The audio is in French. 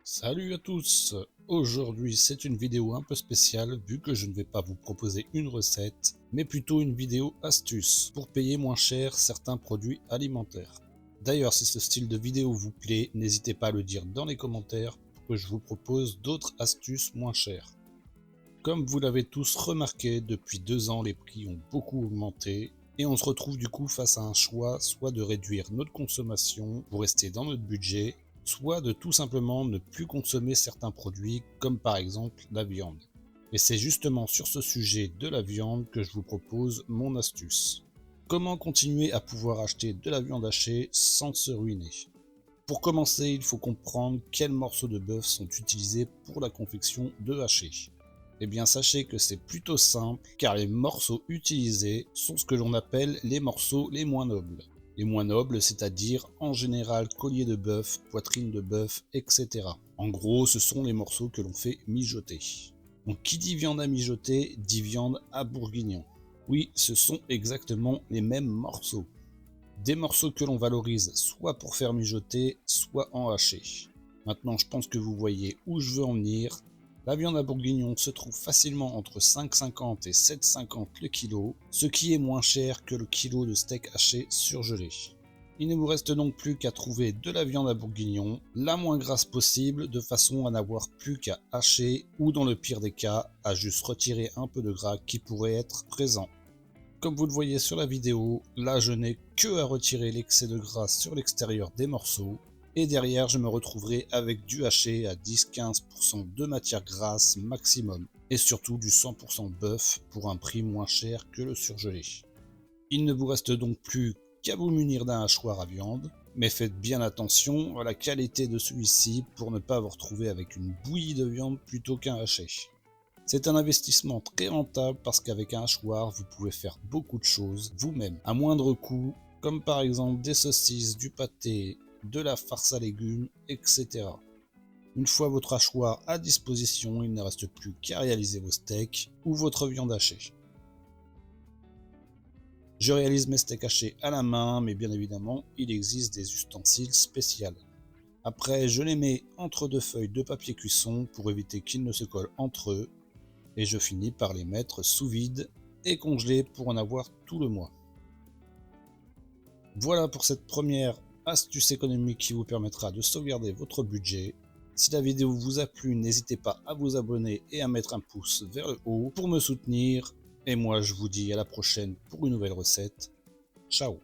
Salut à tous! Aujourd'hui c'est une vidéo un peu spéciale vu que je ne vais pas vous proposer une recette, mais plutôt une vidéo astuce pour payer moins cher certains produits alimentaires. D'ailleurs si ce style de vidéo vous plaît, n'hésitez pas à le dire dans les commentaires pour que je vous propose d'autres astuces moins chères. Comme vous l'avez tous remarqué, depuis 2 ans les prix ont beaucoup augmenté et on se retrouve du coup face à un choix, soit de réduire notre consommation pour rester dans notre budget, soit de tout simplement ne plus consommer certains produits comme par exemple la viande. Et c'est justement sur ce sujet de la viande que je vous propose mon astuce. Comment continuer à pouvoir acheter de la viande hachée sans se ruiner? Pour commencer, il faut comprendre quels morceaux de bœuf sont utilisés pour la confection de haché. Eh bien sachez que c'est plutôt simple car les morceaux utilisés sont ce que l'on appelle les morceaux les moins nobles. Les moins nobles, c'est-à-dire en général collier de bœuf, poitrine de bœuf, etc. En gros, ce sont les morceaux que l'on fait mijoter. Donc qui dit viande à mijoter, dit viande à bourguignon. Oui, ce sont exactement les mêmes morceaux. Des morceaux que l'on valorise soit pour faire mijoter, soit en haché. Maintenant, je pense que vous voyez où je veux en venir. La viande à bourguignon se trouve facilement entre 5,50 et 7,50 le kilo, ce qui est moins cher que le kilo de steak haché surgelé. Il ne vous reste donc plus qu'à trouver de la viande à bourguignon, la moins grasse possible, de façon à n'avoir plus qu'à hacher ou dans le pire des cas, à juste retirer un peu de gras qui pourrait être présent. Comme vous le voyez sur la vidéo, là je n'ai que à retirer l'excès de gras sur l'extérieur des morceaux et derrière je me retrouverai avec du haché à 10-15% de matière grasse maximum et surtout du 100% bœuf pour un prix moins cher que le surgelé. Il ne vous reste donc plus qu'à vous munir d'un hachoir à viande, mais faites bien attention à la qualité de celui-ci pour ne pas vous retrouver avec une bouillie de viande plutôt qu'un haché. C'est un investissement très rentable parce qu'avec un hachoir, vous pouvez faire beaucoup de choses vous-même à moindre coût, comme par exemple des saucisses, du pâté, de la farce à légumes, etc. Une fois votre hachoir à disposition, il ne reste plus qu'à réaliser vos steaks ou votre viande hachée. Je réalise mes steaks hachés à la main, mais bien évidemment, il existe des ustensiles spéciaux. Après, je les mets entre deux feuilles de papier cuisson pour éviter qu'ils ne se collent entre eux et je finis par les mettre sous vide et congelés pour en avoir tout le mois. Voilà pour cette première astuce économique qui vous permettra de sauvegarder votre budget. Si la vidéo vous a plu, n'hésitez pas à vous abonner et à mettre un pouce vers le haut pour me soutenir. Et moi je vous dis à la prochaine pour une nouvelle recette. Ciao!